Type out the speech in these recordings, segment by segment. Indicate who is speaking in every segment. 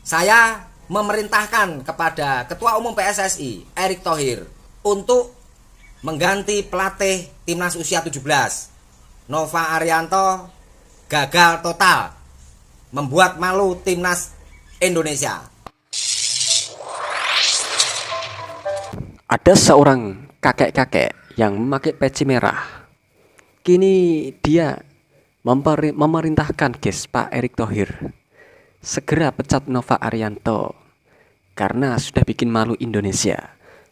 Speaker 1: Saya memerintahkan kepada Ketua Umum PSSI Erick Thohir untuk mengganti pelatih Timnas Usia 17. Nova Arianto gagal total, membuat malu Timnas Indonesia.
Speaker 2: Ada seorang kakek-kakek yang memakai peci merah. Kini dia memerintahkan guys Pak Erick Thohir segera pecat Nova Arianto karena sudah bikin malu Indonesia.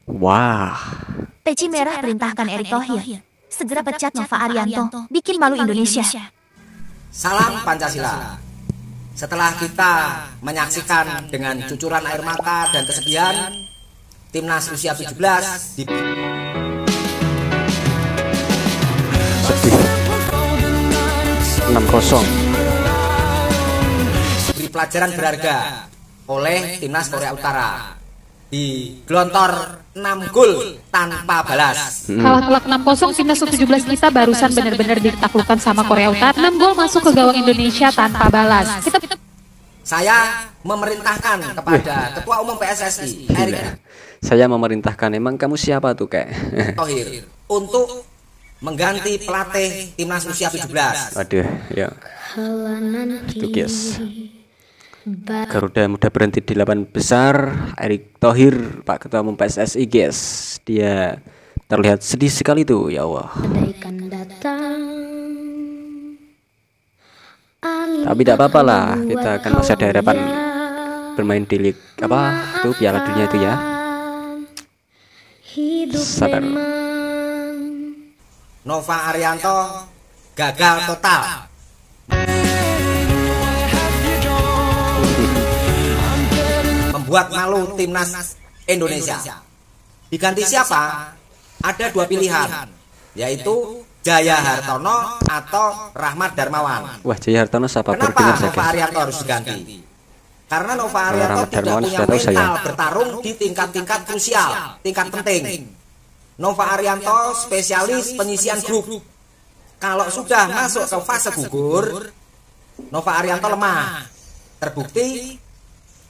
Speaker 2: Wah.
Speaker 3: Peci merah perintahkan Erick Thohir segera pecat Nova Arianto, bikin malu Indonesia.
Speaker 1: Salam Pancasila. Setelah kita menyaksikan dengan cucuran air mata dan kesedihan Timnas Usia 17 di
Speaker 2: sedih 6-0
Speaker 1: beri pelajaran berharga oleh Timnas Korea Utara di gelontor 6 gol tanpa balas.
Speaker 4: Kalah telak 6-0, Timnas U17 kita barusan benar-benar ditaklukkan sama Korea Utara. 6 gol masuk ke gawang Indonesia tanpa balas.
Speaker 1: Saya memerintahkan kepada Ketua Umum PSSI Erick
Speaker 2: Saya memerintahkan, emang kamu siapa tuh kayak
Speaker 1: Thohir untuk mengganti pelatih Timnas Usia 17.
Speaker 2: Waduh, ya. Itu guys. Garuda Muda berhenti di 8 besar. Erick Thohir, Pak Ketua Umum PSSI guys. Dia terlihat sedih sekali tuh, ya Allah. Tapi tidak apa-apa lah, kita akan masih ada harapan bermain di lig apa itu Piala Dunia itu ya. Sabar.
Speaker 1: Nova Arianto gagal total, membuat malu Timnas Indonesia. Diganti siapa? Ada dua pilihan, yaitu Jaya Hartono atau Rahmat Darmawan.
Speaker 2: Wah, Jaya Hartono siapa?
Speaker 1: Kenapa Nova Arianto harus diganti? Karena Nova Arianto tidak punya mental bertarung di tingkat-tingkat krusial, tingkat penting. Nova Arianto spesialis penyisian grup. Kalau sudah masuk ke fase gugur, Nova Arianto lemah. Terbukti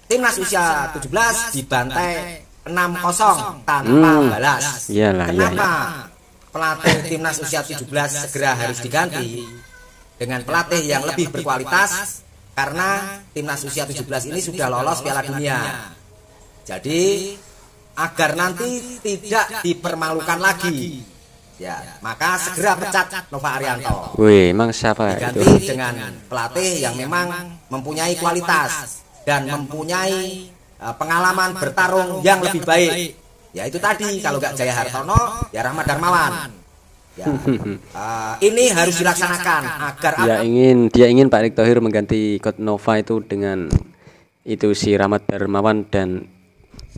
Speaker 1: Timnas Usia 17 dibantai 6-0 tanpa balas. Kenapa pelatih Timnas Usia 17 segera harus diganti dengan pelatih yang lebih berkualitas? Karena Timnas Usia 17 ini sudah lolos Piala Dunia. Jadi agar nanti tidak dipermalukan lagi, ya maka segera pecat Nova Arianto.
Speaker 2: Wih, emang siapa
Speaker 1: diganti
Speaker 2: itu?
Speaker 1: Dengan pelatih yang memang mempunyai kualitas dan mempunyai pengalaman bertarung yang lebih baik. Ya itu tadi, kalau nggak Jaya Hartono, ya Rahmat Darmawan. Ya, ini harus dilaksanakan agar
Speaker 2: dia ingin Pak Erick Thohir mengganti Coach Nova itu dengan itu si Rahmat Darmawan dan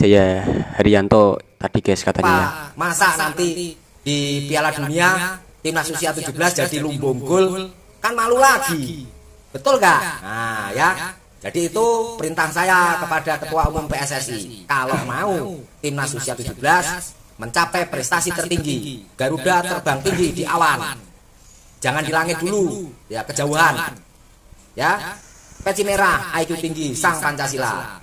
Speaker 2: Jaya Haryanto tadi guys katanya ya.
Speaker 1: Masa nanti di Piala Dunia Timnas Usia 17 jadi lumbung gol, kan malu lagi. Betul nggak? Nah ya, jadi itu perintah saya kepada Ketua Umum PSSI. Kalau mau Timnas Usia 17 mencapai prestasi tertinggi, Garuda terbang tinggi di awan, jangan di langit dulu, ya kejauhan. Ya, peci merah, IQ tinggi, sang Pancasila,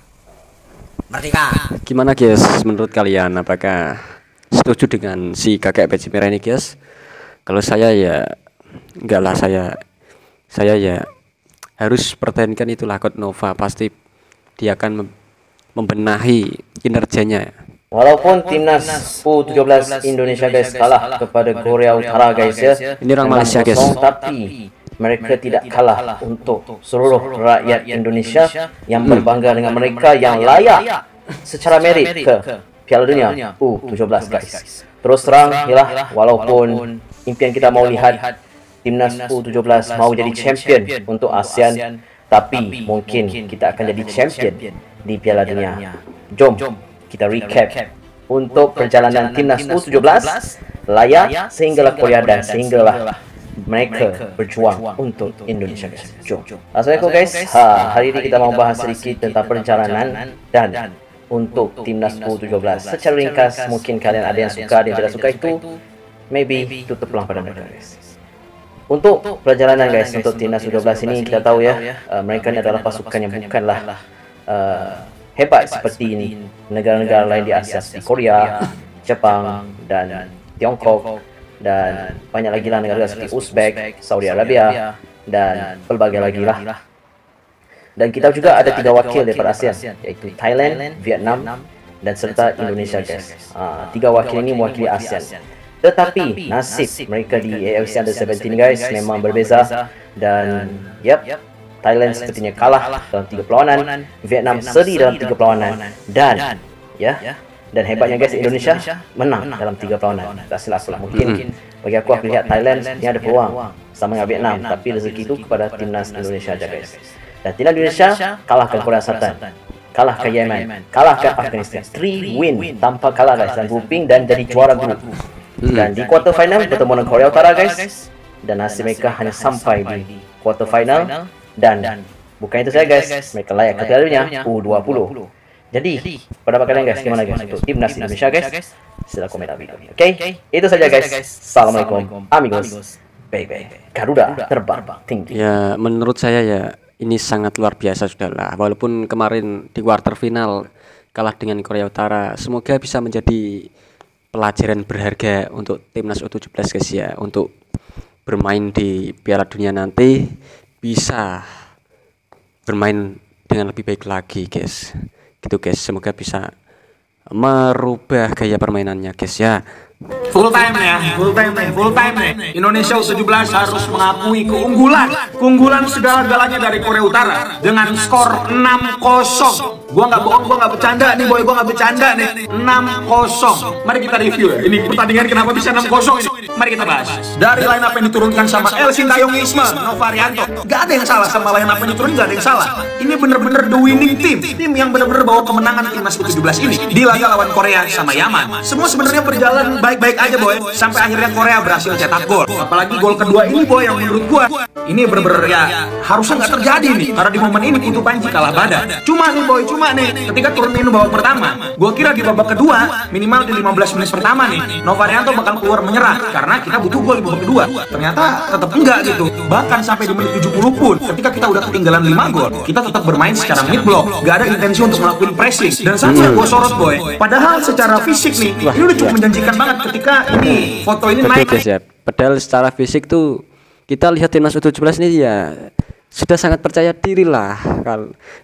Speaker 1: merdeka.
Speaker 2: Gimana guys, menurut kalian apakah setuju dengan si kakek peci merah ini guys? Kalau saya ya enggak lah, saya ya harus pertahankan itulah Coach Nova, pasti dia akan membenahi kinerjanya.
Speaker 5: Walaupun Timnas U17 Indonesia guys kalah kepada Korea Utara guys ya.
Speaker 2: Ini orang Malaysia guys.
Speaker 5: Tapi mereka tidak kalah untuk seluruh rakyat Indonesia yang berbangga dengan mereka yang layak secara merit ke Piala Dunia U17 guys. Terus terang ialah walaupun impian kita mau lihat Timnas U17 mau jadi champion untuk ASEAN, tapi mungkin kita akan jadi champion di Piala Dunia. Jom kita recap untuk perjalanan Timnas U17 layak sehinggalah Korea dan sehinggalah mereka berjuang untuk Indonesia guys. Jom. Assalamualaikum guys. Hari ini kita mau bahas sedikit tentang perjalanan dan untuk Timnas U17. Secara ringkas, mungkin kalian ada yang suka, ada yang tidak suka, itu maybe tutup pelang pada mereka guys. Untuk perjalanan guys untuk Timnas U17 ini kita tahu ya, mereka ini adalah pasukan yang bukanlah hebat seperti ini negara-negara lain di Asia seperti Korea, Jepang, dan Tiongkok, dan banyak lagi lah negara seperti Uzbek, Saudi Arabia, dan berbagai lagi lah. Dan kita juga ada 3 wakil daripada ASEAN, yaitu Thailand, Vietnam, dan serta Indonesia guys. 3 wakil ini mewakili ASEAN. Tetapi nasib mereka di AFC Under 17 guys memang berbeza, dan Thailand sepertinya kalah dalam 3 perlawanan, Vietnam seri dalam 3 perlawanan, dan hebatnya guys, Indonesia menang dalam 3 perlawanan. Tak silap mungkin bagi aku lihat Thailand ni ada peluang sama dengan Vietnam, tapi rezeki itu kepada timnas Indonesia aja guys. Dan timnas Indonesia kalahkan Korea Selatan, kalahkan Yemen, kalahkan Afghanistan, 3 win tanpa kalah guys dalam grouping dan jadi juara grup. Dan di quarter final bertemu dengan Korea Utara guys, dan nasib mereka hanya sampai di quarter final. Dan bukan itu saja guys, mereka layak ke Piala Dunia U20. Jadi pada kalian guys, gimana guys untuk timnas Indonesia guys? Sila komentar video ini. Oke, itu saja guys. Assalamualaikum amigos. Bye. Garuda terbang tinggi.
Speaker 2: Ya, menurut saya ya ini sangat luar biasa sudahlah. Walaupun kemarin di quarter final kalah dengan Korea Utara, semoga bisa menjadi pelajaran berharga untuk timnas U17 guys ya, untuk bermain di Piala Dunia nanti bisa bermain dengan lebih baik lagi guys. Gitu guys, semoga bisa merubah gaya permainannya guys ya.
Speaker 6: Full time nih. Indonesia U17 harus mengakui keunggulan segala-galanya dari Korea Utara dengan skor 6-0. Gua nggak bohong, gua nggak bercanda nih boy, gua nggak bercanda nih. 6-0. Mari kita review ya. Ini pertandingan kenapa bisa 6-0 ini? Mari kita bahas. Dari line up yang diturunkan sama El Sintayong Isma, Nova Arianto, gak ada yang salah sama line up yang diturunkan, gak ada yang salah. Ini bener-bener the winning team yang bener-bener bawa kemenangan timnas U17 ini di laga lawan Korea sama Yaman. Semua sebenarnya berjalan baik-baik aja boy, sampai akhirnya Korea berhasil cetak gol. Apalagi gol kedua ini boy, yang menurut gua ini bener-bener ya harusnya nggak terjadi nih, karena di momen ini Putu Panji kalah badan. Cuma nih ketika turunin babak pertama, gua kira di babak kedua minimal di 15 menit pertama nih Nova Arianto bakal keluar menyerah karena kita butuh gol di babak kedua. Ternyata tetap enggak gitu. Bahkan sampai di menit 70 pun ketika kita udah ketinggalan 5 gol, kita tetap bermain secara mid block, gak ada intensi untuk melakukan pressing. Dan satu yang gua sorot boy, padahal secara fisik nih ini udah cukup menjanjikan banget ketika ini foto ini naik
Speaker 2: guys ya. Padahal secara fisik tuh kita lihat timnas U17 ini ya sudah sangat percaya diri lah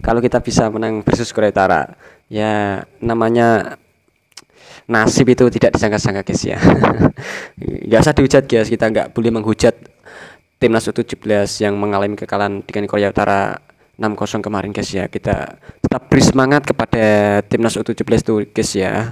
Speaker 2: kalau kita bisa menang versus Korea Utara. Ya namanya nasib itu tidak disangka-sangka guys ya. Nggak usah dihujat guys, kita nggak boleh menghujat timnas U17 yang mengalami kekalahan dengan Korea Utara 6-0 kemarin guys ya. Kita tetap beri semangat kepada timnas U17 itu guys ya.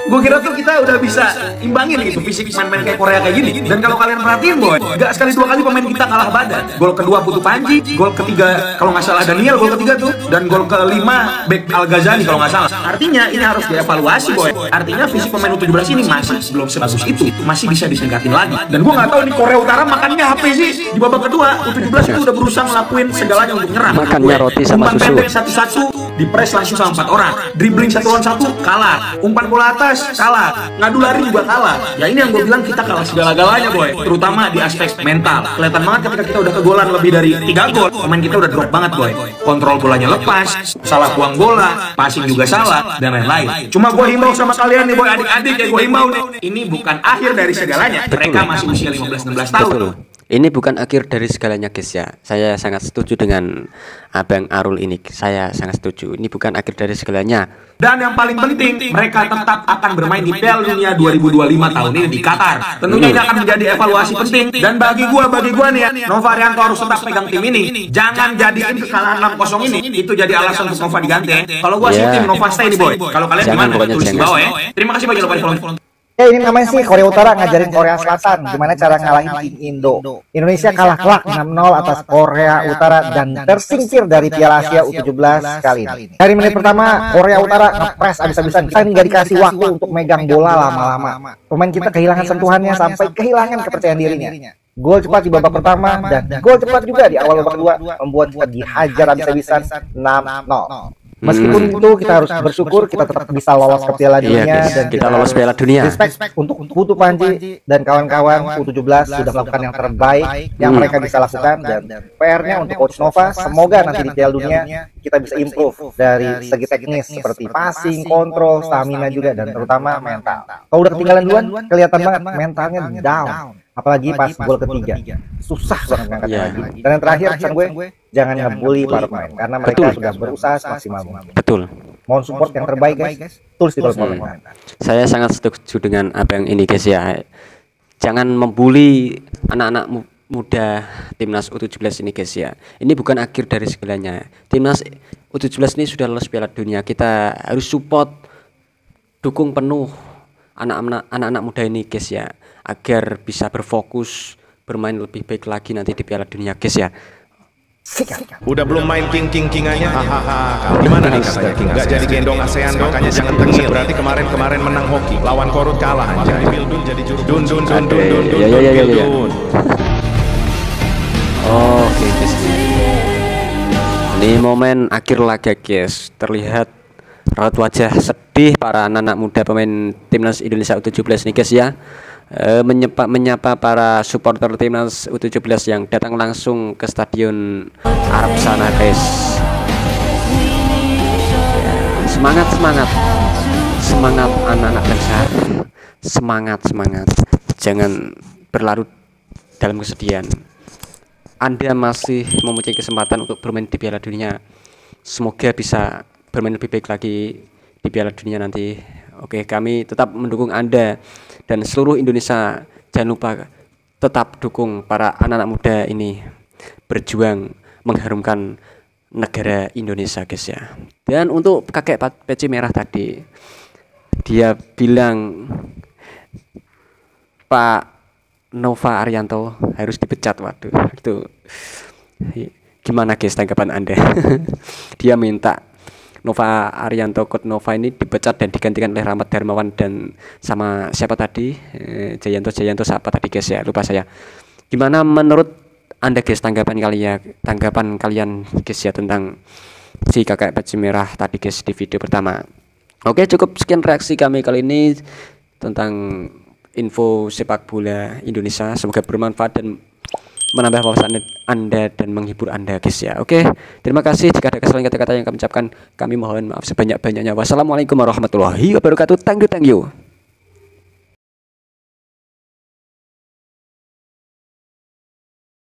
Speaker 6: Gue kira tuh kita udah bisa imbangin gitu fisik main-main kayak Korea kayak gini. Dan kalau kalian perhatiin boy, gak sekali 2 kali pemain kita kalah badan. Gol kedua Putu Panji, gol ketiga kalau nggak salah Daniel, gol ketiga tuh, dan gol kelima Bek Al Ghazali kalau nggak salah. Artinya ini harus dievaluasi boy. Artinya fisik pemain U17 ini masih belum sebagus itu, masih bisa ditingkatin lagi. Dan gue nggak tahu nih Korea Utara makannya apa sih di babak kedua. U17 itu udah berusaha ngelakuin segalanya untuk nyerang.
Speaker 2: Makannya roti sama
Speaker 6: umpan
Speaker 2: susu.
Speaker 6: pendek satu-satu, dipres langsung sama 4 orang, dribbling 1 lawan 1 kalah, umpan bola atas kalah, ngadu lari juga kalah. Ya ini yang gue bilang, kita kalah segala-galanya boy, terutama di aspek mental. Kelihatan banget ketika kita udah kegolan lebih dari 3 gol, pemain kita udah drop banget boy. Kontrol bolanya lepas, salah buang bola, passing juga salah, dan lain-lain. Cuma gue himbau sama kalian nih boy, adik-adik ya, gue himbau nih, ini bukan akhir dari segalanya. Mereka masih usia 15-16 tahun.
Speaker 2: Betul. Ini bukan akhir dari segalanya guys ya. Saya sangat setuju dengan Abang Arul ini. Saya sangat setuju. Ini bukan akhir dari segalanya.
Speaker 6: Dan yang paling penting, mereka tetap akan bermain di Piala Dunia 2025 tahun ini di Qatar. Tentunya ini akan menjadi evaluasi penting. Dan bagi gua nih ya, Nova Arianto harus tetap pegang tim ini. Jangan jadiin kekalahan 6-0 ini itu jadi alasan untuk Nova diganti ya. Kalau gua sih tim Nova stay nih boy. Kalau kalian gimana? Tulis di bawah ya. Terima kasih bagi lo follow.
Speaker 7: Ya ini namanya sih Korea Utara ngajarin Korea Selatan gimana cara ngalahin tim Indo. Indonesia kalah telak 6-0 atas Korea Utara dan tersingkir dari Piala Asia U17 kali ini. Dari menit pertama Korea Utara ngepres abis-abisan, kita nggak dikasih waktu untuk megang bola lama-lama. Pemain kita kehilangan sentuhannya sampai kehilangan kepercayaan dirinya. Gol cepat di babak pertama dan gol cepat juga di awal babak kedua membuat kita dihajar abis-abisan 6-0. Meskipun itu kita harus bersyukur kita tetap bisa lolos ke Piala Dunia dan
Speaker 2: kita lolos Piala Dunia.
Speaker 7: Respect untuk Putu Panji dan kawan-kawan U17 sudah melakukan yang terbaik yang mereka bisa lakukan, dan PR-nya untuk Coach Nova semoga nanti di Piala Dunia kita bisa improve dari segi teknis seperti passing, kontrol, stamina juga, dan terutama mental. Kalau udah ketinggalan duluan kelihatan banget mentalnya down. Apalagi pas gol ketiga, susah banget ngangkatnya lagi. Dan yang terakhir pesan gue, jangan ngebully para pemain karena mereka sudah berusaha semaksimal mungkin.
Speaker 2: Betul.
Speaker 7: Mohon support yang terbaik guys, tulis di kolom komentar.
Speaker 2: Saya sangat setuju dengan apa yang ini guys ya. Jangan membuli anak-anak muda timnas U17 ini guys ya. Ini bukan akhir dari segalanya. Timnas U17 ini sudah lolos Piala Dunia. Kita harus support, dukung penuh anak-anak muda ini guys ya, agar bisa berfokus bermain lebih baik lagi nanti di Piala Dunia guys ya.
Speaker 8: Udah belum main king-king-kingannya? Hahaha. Gimana nih katanya king? Gak jadi gendong ASEAN dong? Makanya jangan tengil. Berarti kemarin menang hoki. Lawan Korut kalah anjay. Bildun jadi juru. Dun.
Speaker 2: Oke guys. Ini momen akhir laga guys. Terlihat raut wajah sedih para anak-anak muda pemain timnas Indonesia U17 nih guys ya. Menyapa para supporter timnas U17 yang datang langsung ke stadion Arab sana guys. Semangat anak-anak bangsa, semangat, jangan berlarut dalam kesedihan. Anda masih mempunyai kesempatan untuk bermain di Piala Dunia. Semoga bisa bermain lebih baik lagi di Piala Dunia nanti. Oke, kami tetap mendukung Anda dan seluruh Indonesia. Jangan lupa tetap dukung para anak-anak muda ini berjuang mengharumkan negara Indonesia guys ya. Dan untuk kakek peci merah tadi, dia bilang Pak Nova Arianto harus dipecat. Waduh, itu gimana guys tanggapan Anda? Dia minta Nova Arianto, Coach Nova ini dipecat dan digantikan oleh Rahmat Darmawan dan sama siapa tadi, Jayanto siapa tadi guys ya, lupa saya. Gimana menurut Anda guys tanggapan kalian guys ya tentang si kakek peci merah tadi guys di video pertama. Oke, cukup sekian reaksi kami kali ini tentang info sepak bola Indonesia. Semoga bermanfaat dan menambah wawasan Anda dan menghibur Anda guys ya. Oke, terima kasih. Jika ada kesalahan kata-kata yang kami ucapkan, kami mohon maaf sebanyak-banyaknya. Wassalamualaikum warahmatullahi wabarakatuh. Thank you.